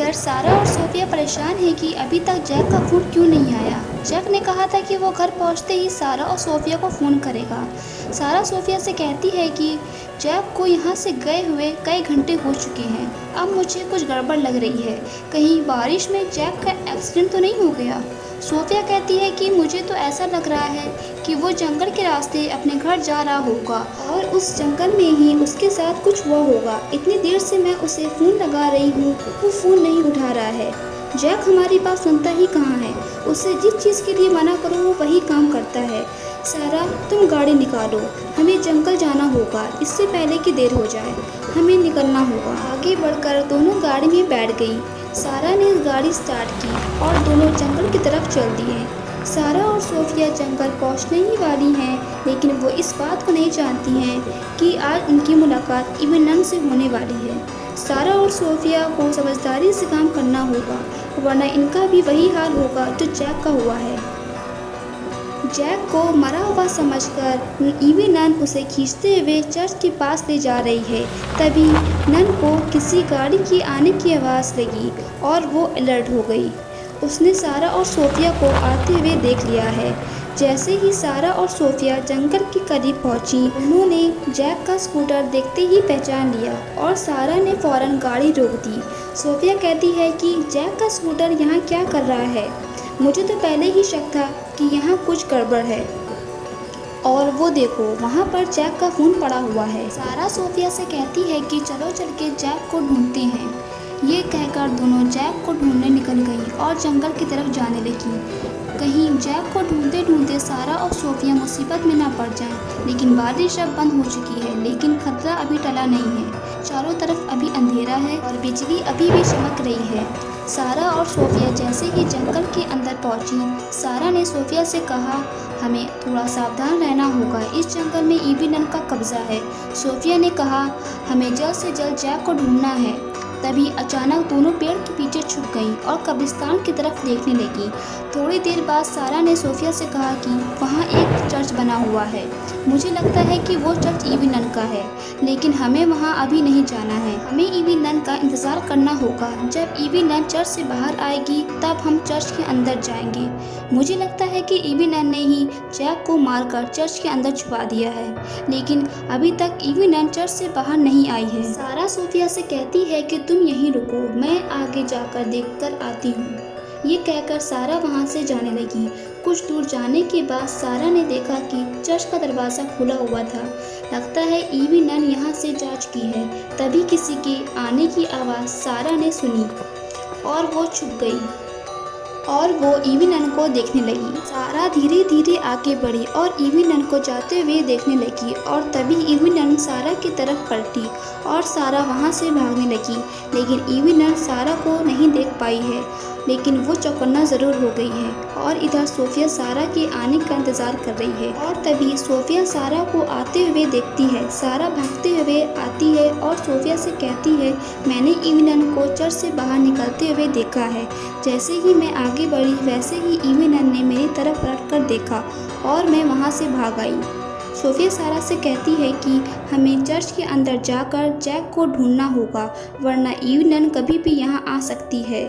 इधर सारा और सोफिया परेशान है कि अभी तक जैक का फ़ोन क्यों नहीं आया। जैक ने कहा था कि वो घर पहुंचते ही सारा और सोफिया को फ़ोन करेगा। सारा सोफिया से कहती है कि जैक को यहाँ से गए हुए कई घंटे हो चुके हैं, अब मुझे कुछ गड़बड़ लग रही है। कहीं बारिश में जैक का एक्सीडेंट तो नहीं हो गया। सोफिया कहती है कि मुझे तो ऐसा लग रहा है कि वो जंगल के रास्ते अपने घर जा रहा होगा और उस जंगल में ही उसके साथ कुछ हुआ होगा। इतनी देर से मैं उसे फ़ोन लगा रही हूँ, वो फ़ोन नहीं उठा रहा है। जैक हमारी बात सुनता ही कहाँ है, उसे जिस चीज़ के लिए मना करो वो वही काम करता है। सारा, तुम गाड़ी निकालो, हमें जंगल जाना होगा, इससे पहले कि देर हो जाए। हमें निकलना होगा। आगे बढ़कर दोनों गाड़ी में बैठ गई। सारा ने गाड़ी स्टार्ट की और दोनों जंगल की तरफ चल दिए। सारा और सोफिया जंगल पहुंचने ही वाली हैं, लेकिन वो इस बात को नहीं जानती हैं कि आज उनकी मुलाकात इविन से होने वाली है। सारा और सोफिया को समझदारी से काम करना होगा, वरना इनका भी वही हाल होगा जो जैक का हुआ है। जैक को मरा हुआ समझकर ईवी नन उसे खींचते हुए चर्च के पास ले जा रही है। तभी नन को किसी गाड़ी की आने की आवाज़ लगी और वो अलर्ट हो गई। उसने सारा और सोफिया को आते हुए देख लिया है। जैसे ही सारा और सोफिया जंगल के करीब पहुंची, उन्होंने जैक का स्कूटर देखते ही पहचान लिया और सारा ने फौरन गाड़ी रोक दी। सोफिया कहती है कि जैक का स्कूटर यहाँ क्या कर रहा है, मुझे तो पहले ही शक था कि यहाँ कुछ गड़बड़ है। और वो देखो, वहाँ पर जैक का फ़ोन पड़ा हुआ है। सारा सोफिया से कहती है कि चलो चल के जैक को ढूंढते हैं। ये कहकर दोनों जैक को ढूंढने निकल गई और जंगल की तरफ जाने लगी। कहीं जैक को ढूंढते ढूंढते सारा और सोफिया मुसीबत में ना पड़ जाएं। लेकिन बारिश अब बंद हो चुकी है, लेकिन खतरा अभी टला नहीं है। चारों तरफ अभी अंधेरा है और बिजली अभी भी चमक रही है। सारा और सोफिया जैसे ही जंगल के अंदर पहुंची, सारा ने सोफिया से कहा, हमें थोड़ा सावधान रहना होगा, इस जंगल में ईवी नन का कब्जा है। सोफिया ने कहा, हमें जल्द से जल्द जैक को ढूंढना है। तभी अचानक दोनों पेड़ के पीछे छुप गईं और कब्रिस्तान की तरफ देखने लगी। थोड़ी देर बाद सारा ने सोफिया से कहा कि वहाँ एक चर्च बना हुआ है, मुझे लगता है कि वो चर्च ईवी नन का है, लेकिन हमें वहाँ अभी नहीं जाना है। हमें ईवी नन का इंतज़ार करना होगा। जब ईवी नन चर्च से बाहर आएगी तब हम चर्च के अंदर जाएंगे। मुझे लगता है कि ईवी नन ने ही जैक को मारकर चर्च के अंदर छुपा दिया है, लेकिन अभी तक ईवी नन चर्च से बाहर नहीं आई है। सारा सोफिया से कहती है कि तुम यहीं रुको, मैं आगे जाकर देखकर आती हूँ। ये कहकर सारा वहाँ से जाने लगी। कुछ दूर जाने के बाद सारा ने देखा कि चर्च का दरवाज़ा खुला हुआ था। लगता है ईवी नन यहाँ से जा चुकी है। तभी किसी के आने की आवाज़ सारा ने सुनी और वो छुप गई और वो ईवी नन को देखने लगी। सारा धीरे धीरे आगे बढ़ी और ईवी नन को जाते हुए देखने लगी और तभी ईवी नन सारा की तरफ पलटी और सारा वहाँ से भागने लगी। लेकिन ईवी नन सारा को नहीं देख पाई है, लेकिन वो चौकन्ना ज़रूर हो गई है। और इधर सोफिया सारा के आने का इंतज़ार कर रही है और तभी सोफिया सारा को आते हुए देखती है। सारा भागते हुए आती है और सोफिया से कहती है, मैंने ईवी नन को चर्च से बाहर निकलते हुए देखा है। जैसे ही मैं आगे बढ़ी वैसे ही ईवी नन ने मेरी तरफ पलट कर देखा और मैं वहाँ से भाग आई। सोफिया सारा से कहती है कि हमें चर्च के अंदर जाकर जैक को ढूंढना होगा, वरना ईवी नन कभी भी यहाँ आ सकती है।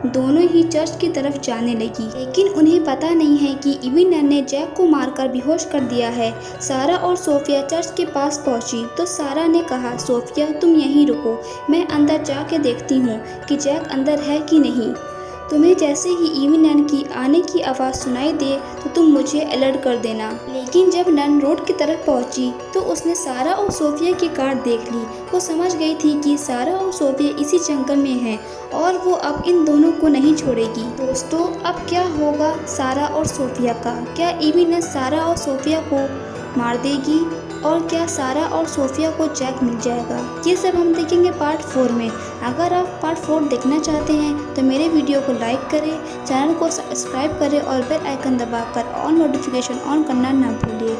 दोनों ही चर्च की तरफ जाने लगी, लेकिन उन्हें पता नहीं है कि ईवी नन ने जैक को मारकर बेहोश कर दिया है। सारा और सोफिया चर्च के पास पहुंची तो सारा ने कहा, सोफिया तुम यहीं रुको, मैं अंदर जाके देखती हूँ कि जैक अंदर है कि नहीं। तुम्हें जैसे ही ईवी नन की आने की आवाज़ सुनाई दे तो तुम मुझे अलर्ट कर देना। लेकिन जब नन रोड की तरफ पहुंची तो उसने सारा और सोफिया की कार देख ली। वो समझ गई थी कि सारा और सोफिया इसी जंगल में हैं और वो अब इन दोनों को नहीं छोड़ेगी। दोस्तों, अब क्या होगा सारा और सोफिया का? क्या ईवी नन सारा और सोफिया को मार देगी और क्या सारा और सोफिया को जैक मिल जाएगा? ये सब हम देखेंगे पार्ट 4 में। अगर आप पार्ट 4 देखना चाहते हैं तो मेरे वीडियो को लाइक करें, चैनल को सब्सक्राइब करें और बेल आइकन दबाकर ऑल नोटिफिकेशन ऑन करना ना भूलिए।